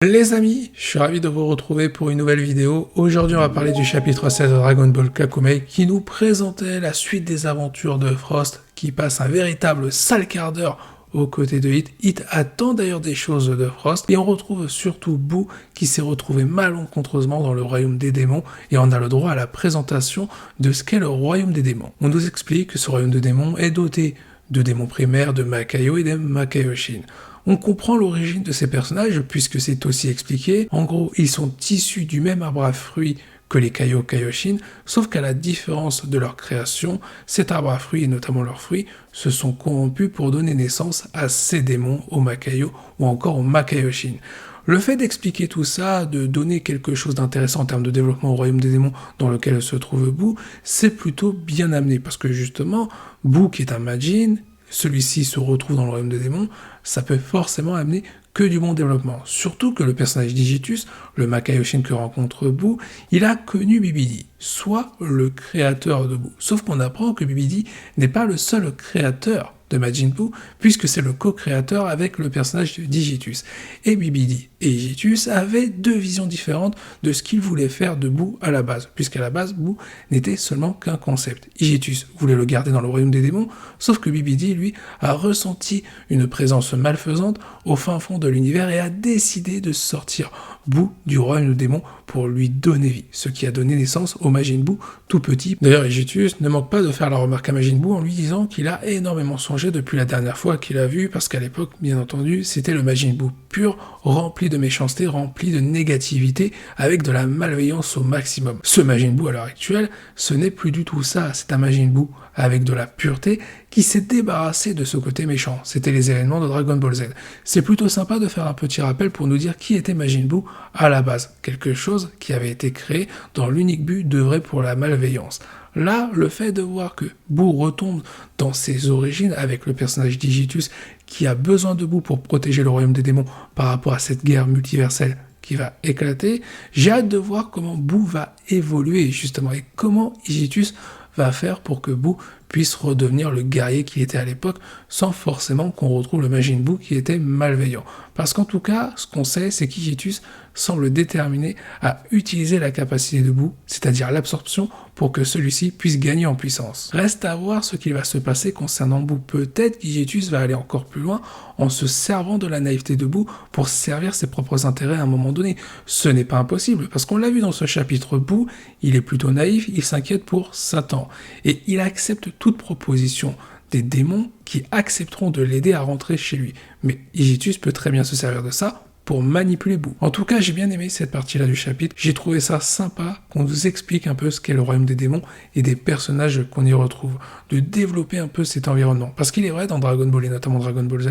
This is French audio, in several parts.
Les amis, je suis ravi de vous retrouver pour une nouvelle vidéo. Aujourd'hui, on va parler du chapitre 16 de Dragon Ball Kakumei qui nous présentait la suite des aventures de Frost qui passe un véritable sale quart d'heure aux côtés de Hit. Hit attend d'ailleurs des choses de Frost et on retrouve surtout Boo qui s'est retrouvé malencontreusement dans le royaume des démons et on a le droit à la présentation de ce qu'est le royaume des démons. On nous explique que ce royaume de démons est doté de démons primaires, de Makaio et de Makaioshin. On comprend l'origine de ces personnages puisque c'est aussi expliqué. En gros, ils sont issus du même arbre à fruits que les Kaioshin, sauf qu'à la différence de leur création, cet arbre à fruits et notamment leurs fruits se sont corrompus pour donner naissance à ces démons, aux Makaio ou encore aux Makaioshin. Le fait d'expliquer tout ça, de donner quelque chose d'intéressant en termes de développement au royaume des démons dans lequel se trouve Boo, c'est plutôt bien amené parce que justement, Boo qui est un Majin, celui-ci se retrouve dans le royaume des démons, ça peut forcément amener que du bon développement. Surtout que le personnage d'Igitus, le Makaioshin que rencontre Boo, il a connu Bibidi, soit le créateur de Boo. Sauf qu'on apprend que Bibidi n'est pas le seul créateur de Majin Buu, puisque c'est le co-créateur avec le personnage d'Igitus. Et Bibidi et Igitus avaient deux visions différentes de ce qu'ils voulaient faire de Boo à la base, puisqu'à la base, Boo n'était seulement qu'un concept. Igitus voulait le garder dans le royaume des démons, sauf que Bibidi, lui, a ressenti une présence malfaisante au fin fond de l'univers et a décidé de sortir Boo du royaume des démons pour lui donner vie, ce qui a donné naissance au Majin Buu tout petit. D'ailleurs, Igitus ne manque pas de faire la remarque à Majin Buu en lui disant qu'il a énormément changé depuis la dernière fois qu'il a vu, parce qu'à l'époque, bien entendu, c'était le Majin Buu pur, rempli de méchanceté, rempli de négativité, avec de la malveillance au maximum. Ce Majin Buu à l'heure actuelle, ce n'est plus du tout ça, c'est un Majin Buu avec de la pureté, qui s'est débarrassé de ce côté méchant. C'était les événements de Dragon Ball Z. C'est plutôt sympa de faire un petit rappel pour nous dire qui était Majin Buu à la base. Quelque chose qui avait été créé dans l'unique but d'œuvrer pour la malveillance. Là, le fait de voir que Boo retombe dans ses origines avec le personnage d'Igitus qui a besoin de Boo pour protéger le royaume des démons par rapport à cette guerre multiverselle qui va éclater, j'ai hâte de voir comment Boo va évoluer justement et comment Igitus va faire pour que Boo puisse redevenir le guerrier qu'il était à l'époque sans forcément qu'on retrouve le Majin Buu qui était malveillant. Parce qu'en tout cas, ce qu'on sait, c'est qu'Igitus semble déterminé à utiliser la capacité de Boo, c'est-à-dire l'absorption, pour que celui-ci puisse gagner en puissance. Reste à voir ce qu'il va se passer concernant Boo. Peut-être qu'Igitus va aller encore plus loin en se servant de la naïveté de Boo pour servir ses propres intérêts à un moment donné. Ce n'est pas impossible, parce qu'on l'a vu dans ce chapitre, Boo, il est plutôt naïf, il s'inquiète pour Satan, et il accepte toute proposition des démons qui accepteront de l'aider à rentrer chez lui. Mais Igitus peut très bien se servir de ça pour manipuler Boo. En tout cas, j'ai bien aimé cette partie-là du chapitre. J'ai trouvé ça sympa qu'on nous explique un peu ce qu'est le royaume des démons et des personnages qu'on y retrouve. De développer un peu cet environnement. Parce qu'il est vrai, dans Dragon Ball et notamment Dragon Ball Z,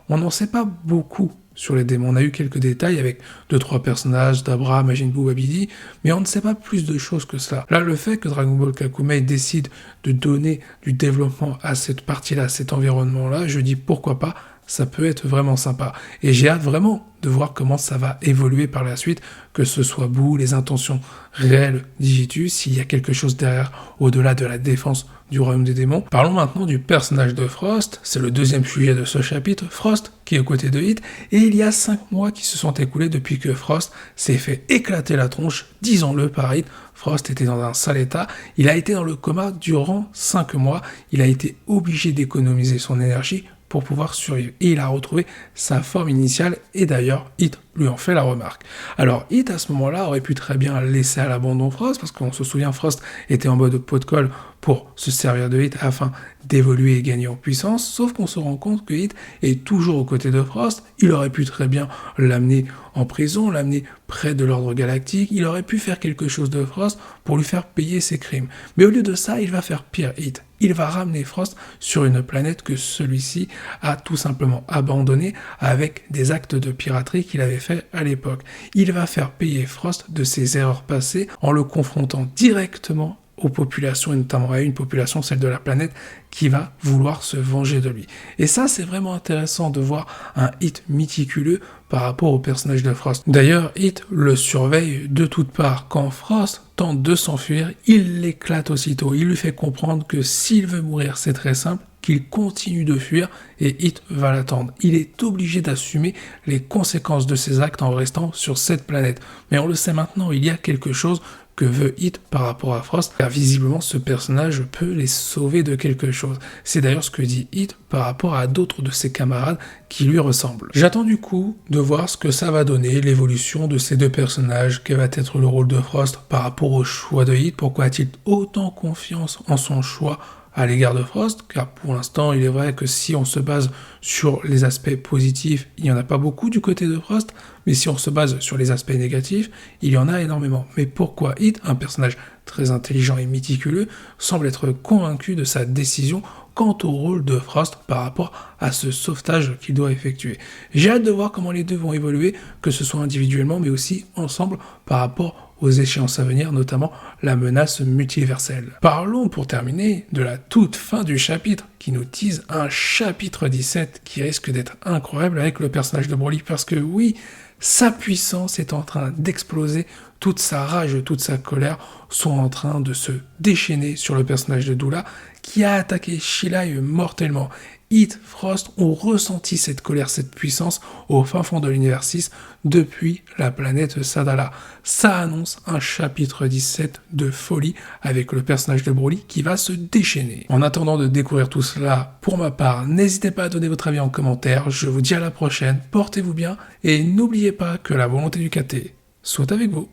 on n'en sait pas beaucoup sur les démons. On a eu quelques détails avec 2-3 personnages, Dabra, Majin Buu, Babidi, mais on ne sait pas plus de choses que cela. Là, le fait que Dragon Ball Kakumei décide de donner du développement à cette partie-là, à cet environnement-là, je dis pourquoi pas, ça peut être vraiment sympa. Et j'ai hâte vraiment de voir comment ça va évoluer par la suite, que ce soit Boo, les intentions réelles d'Igitus, s'il y a quelque chose derrière, au-delà de la défense du royaume des démons. Parlons maintenant du personnage de Frost, c'est le deuxième sujet de ce chapitre, Frost, qui est aux côtés de Hit, et il y a 5 mois qui se sont écoulés depuis que Frost s'est fait éclater la tronche, disons-le par Hit. Frost était dans un sale état, il a été dans le coma durant 5 mois, il a été obligé d'économiser son énergie pour pouvoir survivre. Et il a retrouvé sa forme initiale, et d'ailleurs, Hit lui en fait la remarque. Alors, Hit, à ce moment-là, aurait pu très bien laisser à l'abandon Frost, parce qu'on se souvient, Frost était en mode pot de colle pour se servir de Hit afin d'évoluer et gagner en puissance, sauf qu'on se rend compte que Hit est toujours aux côtés de Frost. Il aurait pu très bien l'amener en prison, l'amener près de l'ordre galactique, il aurait pu faire quelque chose de Frost pour lui faire payer ses crimes. Mais au lieu de ça, il va faire pire, Hit. Il va ramener Frost sur une planète que celui-ci a tout simplement abandonnée avec des actes de piraterie qu'il avait fait à l'époque. Il va faire payer Frost de ses erreurs passées en le confrontant directement aux populations, et notamment à une population, celle de la planète, qui va vouloir se venger de lui. Et ça, c'est vraiment intéressant de voir un Hit méticuleux par rapport au personnage de Frost. D'ailleurs, Hit le surveille de toutes parts. Quand Frost tente de s'enfuir, il l'éclate aussitôt. Il lui fait comprendre que s'il veut mourir, c'est très simple, qu'il continue de fuir et Hit va l'attendre. Il est obligé d'assumer les conséquences de ses actes en restant sur cette planète. Mais on le sait maintenant, il y a quelque chose que veut Hit par rapport à Frost, car visiblement ce personnage peut les sauver de quelque chose. C'est d'ailleurs ce que dit Hit par rapport à d'autres de ses camarades qui lui ressemblent. J'attends du coup de voir ce que ça va donner, l'évolution de ces deux personnages, quel va être le rôle de Frost par rapport au choix de Hit, pourquoi a-t-il autant confiance en son choix à l'égard de Frost, car pour l'instant, il est vrai que si on se base sur les aspects positifs, il n'y en a pas beaucoup du côté de Frost, mais si on se base sur les aspects négatifs, il y en a énormément. Mais pourquoi Hit, un personnage très intelligent et méticuleux, semble être convaincu de sa décision quant au rôle de Frost par rapport à ce sauvetage qu'il doit effectuer. J'ai hâte de voir comment les deux vont évoluer, que ce soit individuellement, mais aussi ensemble par rapport aux échéances à venir, notamment la menace multiverselle. Parlons pour terminer de la toute fin du chapitre, qui nous tease un chapitre 17 qui risque d'être incroyable avec le personnage de Broly, parce que oui, sa puissance est en train d'exploser, toute sa rage, toute sa colère sont en train de se déchaîner sur le personnage de Doula, qui a attaqué Shilai mortellement. Hit, Frost ont ressenti cette colère, cette puissance au fin fond de l'univers 6 depuis la planète Sadala. Ça annonce un chapitre 17 de folie avec le personnage de Broly qui va se déchaîner. En attendant de découvrir tout cela, pour ma part, n'hésitez pas à donner votre avis en commentaire. Je vous dis à la prochaine, portez-vous bien et n'oubliez pas que la volonté du KT soit avec vous.